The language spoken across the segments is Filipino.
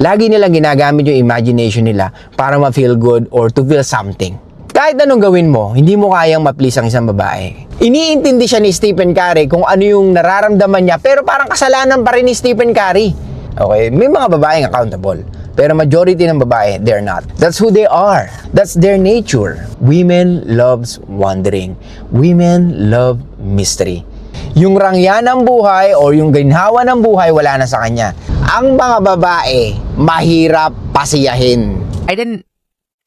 Lagi nilang ginagamit yung imagination nila para ma-feel good or to feel something. Kahit anong gawin mo, hindi mo kayang ma-please ang isang babae. Iniintindi siya ni Stephen Curry kung ano yung nararamdaman niya, pero parang kasalanan pa rin ni Stephen Curry. Okay? May mga babaeng accountable. Pero majority ng babae, they're not. That's who they are. That's their nature. Women loves wondering. Women love mystery. Yung rangya ng buhay o yung ginhawa ng buhay, wala na sa kanya. Ang mga babae, mahirap pasiyahin. I didn't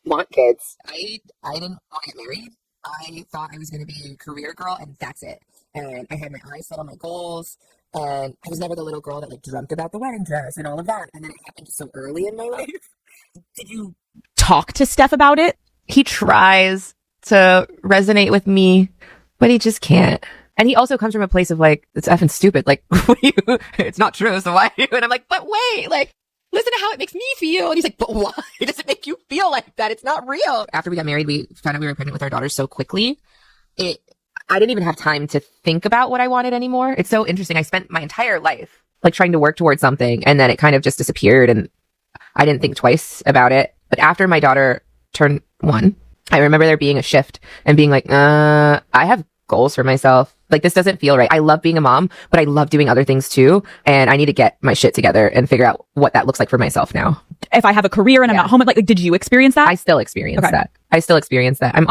want kids. I didn't want to get married. I thought I was going to be a career girl, and that's it. And I had my eyes set on my goals. And I was never the little girl that like dreamt about the wedding dress and all of that. And then it happened so early in my life. Did you talk to Steph about it? He tries to resonate with me, but he just can't. And he also comes from a place of like, it's effing stupid. Like, it's not true. So why? And I'm like, but wait, like, listen to how it makes me feel. And he's like, but why does it make you feel like that? It's not real. After we got married, we found out we were pregnant with our daughter so quickly. I didn't even have time to think about what I wanted anymore. It's so interesting. I spent my entire life like trying to work towards something, and then it kind of just disappeared, and I didn't think twice about it. But after my daughter turned 1, I remember there being a shift and being like, I have goals for myself. Like, this doesn't feel right. I love being a mom, but I love doing other things too. And I need to get my shit together and figure out what that looks like for myself now. If I have a career and I'm not home, like, did you experience that? I still experience that. I still experience that. I'm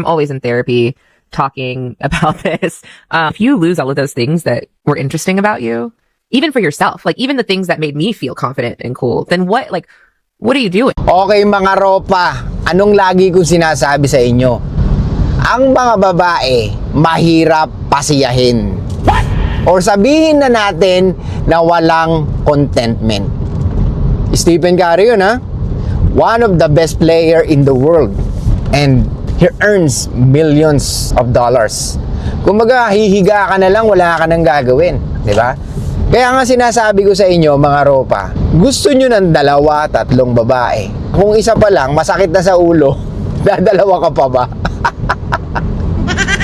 always in therapy talking about this. If you lose all of those things that were interesting about you, even for yourself, like even the things that made me feel confident and cool, then what are you doing? Okay mga ropa, anong lagi kong sinasabi sa inyo? Ang mga babae, mahirap pasiyahin. Or sabihin na natin na walang contentment. Stephen Curry yun, ha? One of the best player in the world. And he earns millions of dollars. Kumbaga, hihiga ka na lang, wala ka nang gagawin. Diba? Kaya nga sinasabi ko sa inyo, mga ropa, gusto nyo ng 2, 3 babae. Kung isa pa lang, masakit na sa ulo, dadalawa ka pa ba?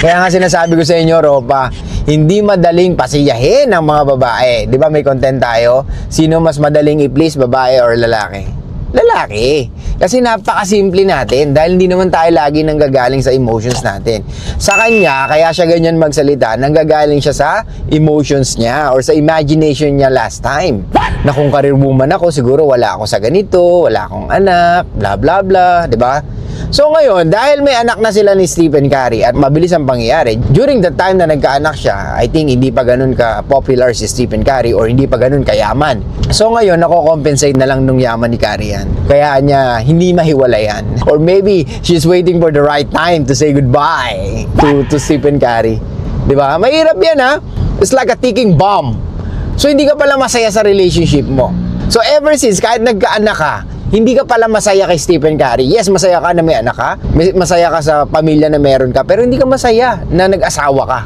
Kaya nga sinasabi ko sa inyo, ropa, hindi madaling pasiyahin ang mga babae. Di ba may content tayo? Sino mas madaling i-please, babae or lalaki? Lalaki. Kasi napakasimple natin dahil hindi naman tayo lagi nanggagaling sa emotions natin. Sa kanya, kaya siya ganyan magsalita, nanggagaling siya sa emotions niya or sa imagination niya last time. Na kung career woman ako, siguro wala ako sa ganito, wala akong anak, bla bla bla, di ba? So ngayon, dahil may anak na sila ni Stephen Curry at mabilis ang pangyayari, during the time na nagkaanak siya, I think hindi pa ganun ka popular si Stephen Curry or hindi pa ganun kayaman. So ngayon, nako-compensate na lang nung yaman ni Curry yan. Kaya niya hindi mahiwalayan. Or maybe she's waiting for the right time to say goodbye to Stephen Curry. Di ba? Mahirap yan, ha? It's like a ticking bomb. So hindi ka pala masaya sa relationship mo. So ever since, kahit nagkaanak ka, hindi ka pala masaya kay Stephen Curry. Yes, masaya ka na may anak ka. Masaya ka sa pamilya na meron ka. Pero hindi ka masaya na nag-asawa ka.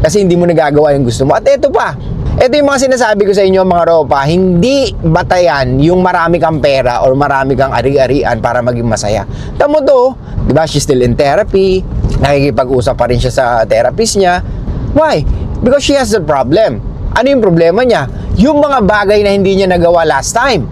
Kasi hindi mo nagagawa yung gusto mo. At ito pa. Ito yung mga sinasabi ko sa inyo, mga ropa. Hindi batayan yung marami kang pera or marami kang ari-arian para maging masaya. Tamo to. Diba? She's still in therapy. Nakikipag-usap pa rin siya sa therapist niya. Why? Because she has a problem. Ano yung problema niya? Yung mga bagay na hindi niya nagawa last time.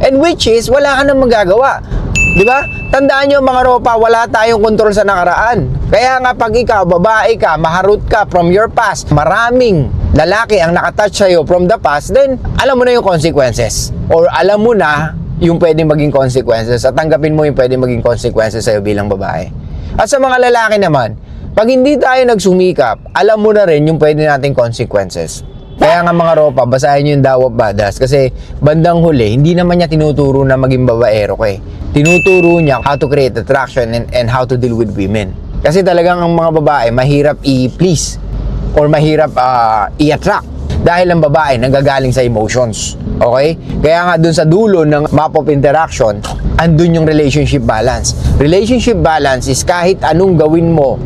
And which is, wala ka nang magagawa. Diba? Tandaan nyo mga ropa, wala tayong kontrol sa nakaraan. Kaya nga pag ikaw, babae ka, maharot ka from your past, maraming lalaki ang nakatouch sa'yo from the past, then alam mo na yung consequences. Or alam mo na yung pwedeng maging consequences at tanggapin mo yung pwedeng maging consequences sa'yo bilang babae. At sa mga lalaki naman, pag hindi tayo nagsumikap, alam mo na rin yung pwede nating consequences. Kaya nga mga ropa, basahin nyo yung Tao of Badass kasi bandang huli, hindi naman niya tinuturo na maging babaero ko eh. Tinuturo niya how to create attraction and how to deal with women. Kasi talagang ang mga babae, mahirap i-please or mahirap i-attract dahil ang babae nanggagaling sa emotions. Okay? Kaya nga dun sa dulo ng map of interaction, andun yung relationship balance. Relationship balance is kahit anong gawin mo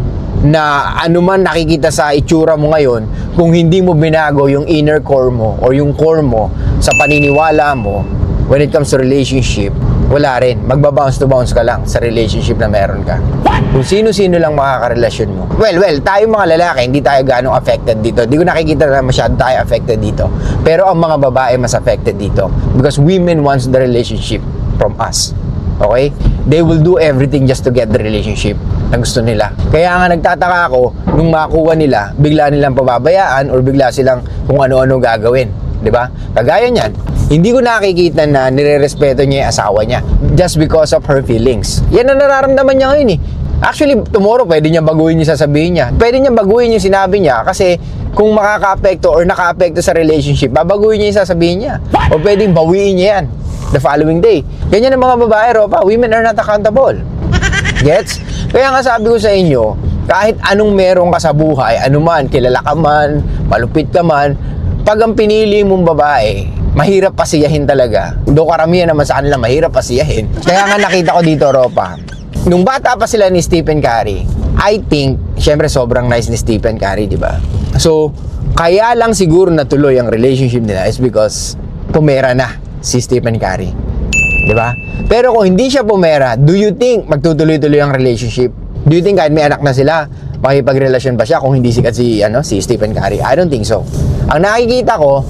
na anuman nakikita sa itsura mo ngayon, kung hindi mo binago yung inner core mo or yung core mo sa paniniwala mo when it comes to relationship, Wala rin. Magbabounce to bounce ka lang sa relationship na meron ka. Kung sino-sino lang makakarelasyon mo. Well, tayo mga lalaki, hindi tayo ganong affected dito. Hindi ko nakikita na masyado tayo affected dito. Pero ang mga babae mas affected dito. Because women wants the relationship from us. Okay? They will do everything just to get the relationship na gusto nila. Kaya nga nagtataka ako, nung makuha nila, bigla nilang pababayaan or bigla silang kung ano-ano gagawin. 'Di ba? Kagaya niyan, hindi ko nakikita na nirerespeto niya yung asawa niya just because of her feelings. Yan ang nararamdaman niya ngayon eh. Actually, tomorrow pwede niya baguhin yung sasabihin niya. Pwede niya baguhin yung sinabi niya kasi kung makaka-apekto or naka-apekto sa relationship, babaguhin niya yung sasabihin niya. O pwedeng bawiin niya yan the following day. Ganyan ang mga babae, Ropa. Women are not accountable. Gets? Kaya nga sabi ko sa inyo, kahit anong meron ka sa buhay, anuman, kilala ka man, malupit ka man, pag ang pinili mong babae, mahirap pasiyahin talaga. Do karamihan naman sa kanila mahirap pasiyahin. Kaya nga nakita ko dito, Ropa, nung bata pa sila ni Stephen Curry, I think, syempre sobrang nice ni Stephen Curry, di ba? So, kaya lang siguro natuloy ang relationship nila is because pumera na si Stephen Curry. Di ba? Pero kung hindi siya pumera, do you think magtutuloy-tuloy ang relationship? Do you think kahit may anak na sila, makipagrelasyon pa siya kung hindi sikat si Stephen Curry? I don't think so. Ang nakikita ko,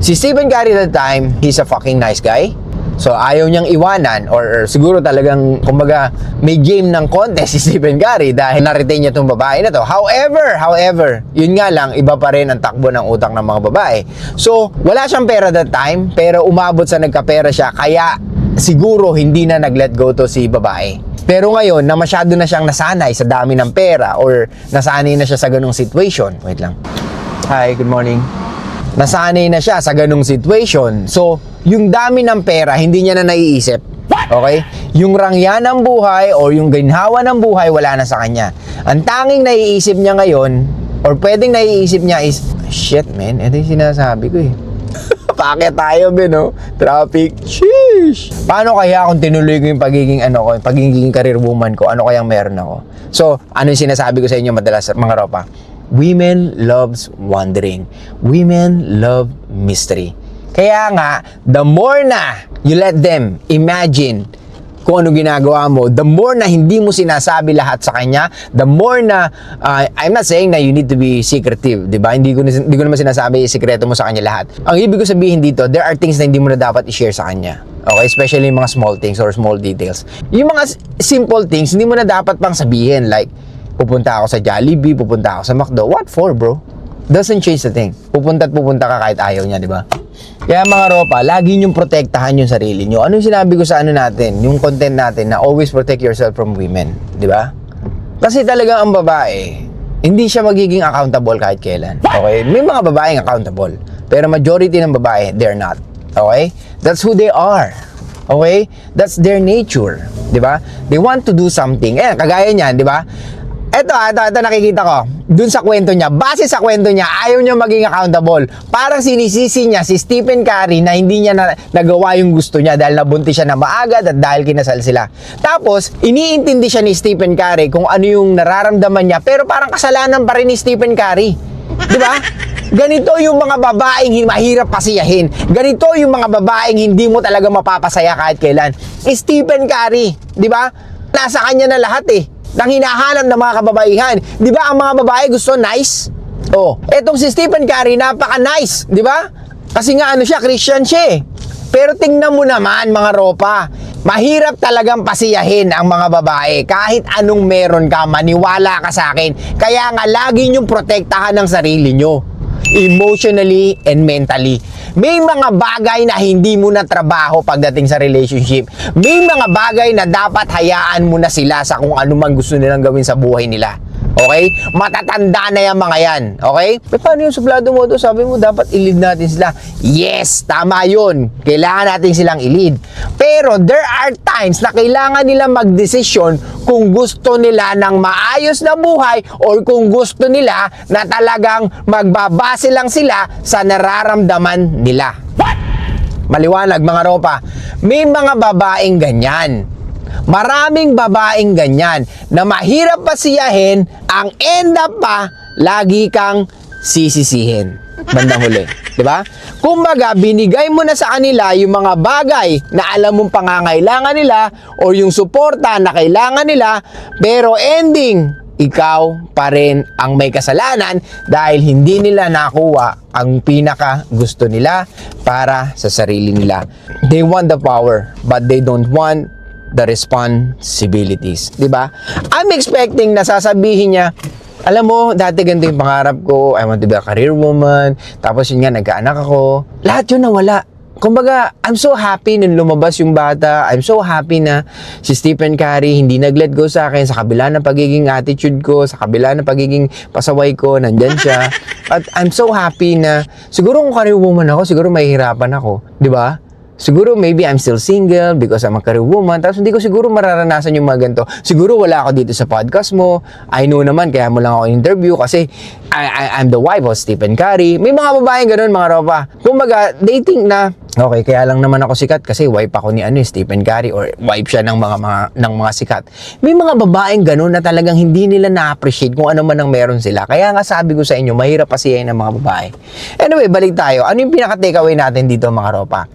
si Stephen Curry at the time, he's a fucking nice guy. So, ayaw niyang iwanan or siguro talagang, kumbaga, may game ng contest si Stephen Curry dahil na-retain niya itong babae na to. However, yun nga lang, iba pa rin ang takbo ng utang ng mga babae. So, wala siyang pera that time, pero umabot sa nagkapera siya, kaya siguro hindi na nag-let go to si babae. Pero ngayon, na masyado na siyang nasanay sa dami ng pera or nasanay na siya sa ganung situation. Wait lang. Hi, good morning. Nasanay na siya sa ganung situation. So, yung dami ng pera, hindi niya na naiisip. Okay? Yung rangya ng buhay o yung ginhawa ng buhay, wala na sa kanya. Ang tanging naiisip niya ngayon, or pwedeng naiisip niya is, shit man, ito yung sinasabi ko eh. Bakit tayo, no? Traffic. Sheesh! Paano kaya kung tinuloy ko yung pagiging career woman ko, ano kayang meron ako? So, ano yung sinasabi ko sa inyo madalas, mga ropa? Women loves wondering. Women love mystery. Kaya nga, the more na you let them imagine kung ano ginagawa mo, the more na hindi mo sinasabi lahat sa kanya, the more na, I'm not saying na you need to be secretive, di ba? Hindi ko naman sinasabi sikreto mo sa kanya lahat. Ang ibig ko sabihin dito, there are things na hindi mo na dapat i-share sa kanya. Okay? Especially yung mga small things or small details. Yung mga simple things, hindi mo na dapat pang sabihin. Like, pupunta ako sa Jollibee, pupunta ako sa McDo. What for, bro? Doesn't change the thing. Pupunta ka kahit ayaw niya, di ba? Kaya mga ropa, lagi niyong protektahan yung sarili niyo. Ano yung sinabi ko sa natin, yung content natin na always protect yourself from women, di ba? Kasi talaga ang babae, hindi siya magiging accountable kahit kailan. Okay? May mga babaeng accountable, pero majority ng babae, they're not. Okay? That's who they are. Okay? That's their nature, di ba? They want to do something. Kagaya niyan, di ba? Ito nakikita ko. Dun sa kwento niya, base sa kwento niya, ayaw niya maging accountable. Parang sinisisi niya si Stephen Curry na hindi niya nagawa yung gusto niya dahil nabuntis siya na maaga at dahil kinasal sila. Tapos, iniintindi siya ni Stephen Curry kung ano yung nararamdaman niya, pero parang kasalanan pa rin ni Stephen Curry. Di ba? Ganito yung mga babaeng mahirap pasiyahin. Ganito yung mga babaeng hindi mo talaga mapapasaya kahit kailan. Stephen Curry, di ba? Nasa kanya na lahat eh. Nang hinahanap ng mga kababaihan. Di ba ang mga babae gusto nice? Oh, etong si Stephen Curry napaka-nice, di ba? Kasi nga siya, Christian siya eh. Pero tingnan mo naman mga ropa, mahirap talagang pasiyahin ang mga babae. Kahit anong meron ka, maniwala ka sa akin. Kaya nga lagi niyong protektahan ang sarili niyo. Emotionally and mentally. May mga bagay na hindi mo na trabaho pagdating sa relationship. May mga bagay na dapat hayaan mo na sila sa kung ano man gusto nilang gawin sa buhay nila. Okay? Matatanda na yung mga yan. Okay? Paano yung suplado mo doon? Sabi mo, dapat i-lead natin sila. Yes, tama yun. Kailangan natin silang i-lead. Pero there are times na kailangan nila magdesisyon kung gusto nila ng maayos na buhay or kung gusto nila na talagang magbabase lang sila sa nararamdaman nila. Maliwanag mga ropa. May mga babaeng ganyan. Maraming babaeng ganyan na mahirap pasiyahin, ang end up pa, lagi kang sisisihin. bandang huli. Diba? Kumbaga, binigay mo na sa kanila yung mga bagay na alam mong pangangailangan nila or yung suporta na kailangan nila, pero ending, ikaw pa rin ang may kasalanan dahil hindi nila nakuha ang pinaka gusto nila para sa sarili nila. They want the power, but they don't want the responsibilities. Diba? I'm expecting na sasabihin niya, alam mo, dati ganito yung pangarap ko, I want to be a career woman, tapos yun nga, nagkaanak ako. Lahat yun nawala. Kumbaga, I'm so happy nung lumabas yung bata. I'm so happy na si Stephen Curry hindi nag-let go sa akin sa kabila ng pagiging attitude ko, sa kabila ng pagiging pasaway ko, nandyan siya. At I'm so happy na, siguro kung career woman ako, siguro mahihirapan ako. Di ba? Siguro maybe I'm still single because I'm a career woman. Tapos hindi ko siguro mararanasan yung mga ganito. Siguro wala ako dito sa podcast mo. I know naman, kaya mo lang ako interview kasi I'm the wife of Stephen Curry. May mga babaeng ganun, mga ropa. Kumbaga, they think na, okay, kaya lang naman ako sikat kasi wife ako ni Stephen Curry or wife siya ng mga sikat. May mga babaeng ganun na talagang hindi nila na-appreciate kung ano man ang meron sila. Kaya nga sabi ko sa inyo, mahirap pasiyahin ng mga babae. Anyway, balik tayo. Ano yung pinaka-takeaway natin dito, mga ropa?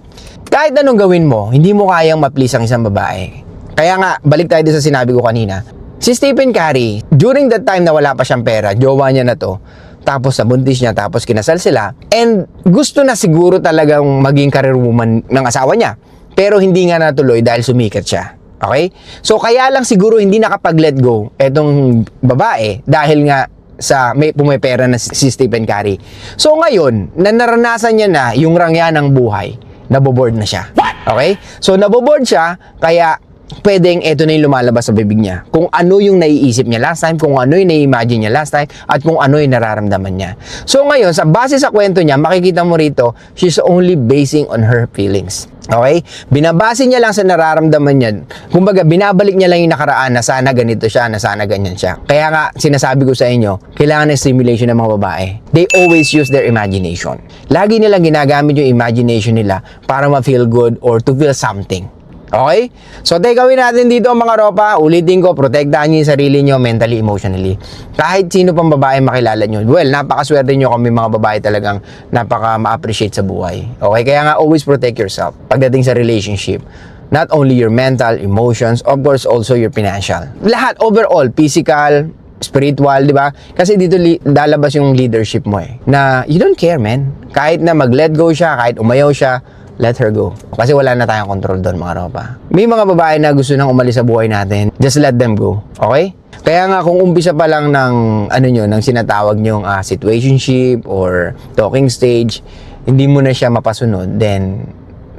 Kahit anong gawin mo, hindi mo kayang ma-please ang isang babae. Kaya nga, balik tayo sa sinabi ko kanina. Si Stephen Curry, during that time na wala pa siyang pera, jowa niya na to, tapos nabuntis niya, tapos kinasal sila, and gusto na siguro talagang maging career woman ng asawa niya. Pero hindi nga natuloy dahil sumikat siya. Okay? So, kaya lang siguro hindi nakapag-let go etong babae dahil nga sa may pumipera na si Stephen Curry. So, ngayon, na naranasan niya na yung rangya ng buhay, naboboard na siya. Okay? So, naboboard siya, kaya pwedeng eto na yung lumalabas sa bibig niya. Kung ano yung naiisip niya last time, kung ano yung nai-imagine niya last time, at kung ano yung nararamdaman niya. So, ngayon, sa base sa kwento niya, makikita mo rito, she's only basing on her feelings. Okay? Binabase niya lang sa nararamdaman niya. Kumbaga, binabalik niya lang yung nakaraan na sana ganito siya, na sana ganyan siya. Kaya nga, sinasabi ko sa inyo, kailangan ng stimulation ng mga babae. They always use their imagination. Lagi nilang ginagamit yung imagination nila para ma-feel good or to feel something. Okay? So, gawin natin dito mga ropa. Ulitin ko, protektahan niyo yung sarili niyo mentally, emotionally. Kahit sino pang babae makilala niyo. Well, napakaswerte niyo kami mga babae talagang napaka ma-appreciate sa buhay. Okay? Kaya nga, always protect yourself pagdating sa relationship. Not only your mental, emotions, of course, also your financial. Lahat, overall, physical, spiritual, di ba? Kasi dito lalabas yung leadership mo eh. Na you don't care, man. Kahit na mag-let go siya, kahit umayaw siya, let her go. Kasi wala na tayong control doon, mga ropa. May mga babae na gusto nang umalis sa buhay natin. Just let them go. Okay? Kaya nga kung umpisa pa lang ng ng sinatawag nyong situationship or talking stage, hindi mo na siya mapasunod, then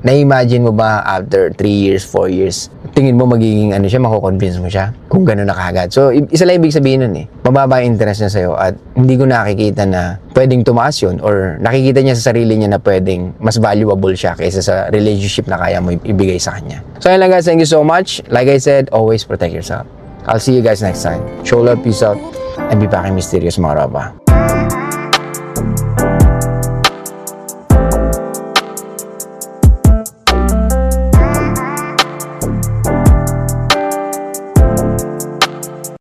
na-imagine mo ba after 3 years, 4 years, tingin mo magiging siya, mako-convince mo siya kung gano'n na kagad. So, isa lang ibig sabihin nun eh. Mababa yung interest niya sa'yo at hindi ko nakikita na pwedeng tumaas yun or nakikita niya sa sarili niya na pwedeng mas valuable siya kaysa sa relationship na kaya mo ibigay sa kanya. So, yun lang guys. Thank you so much. Like I said, always protect yourself. I'll see you guys next time. Show love, peace out, and be fucking mysterious, mga rapa.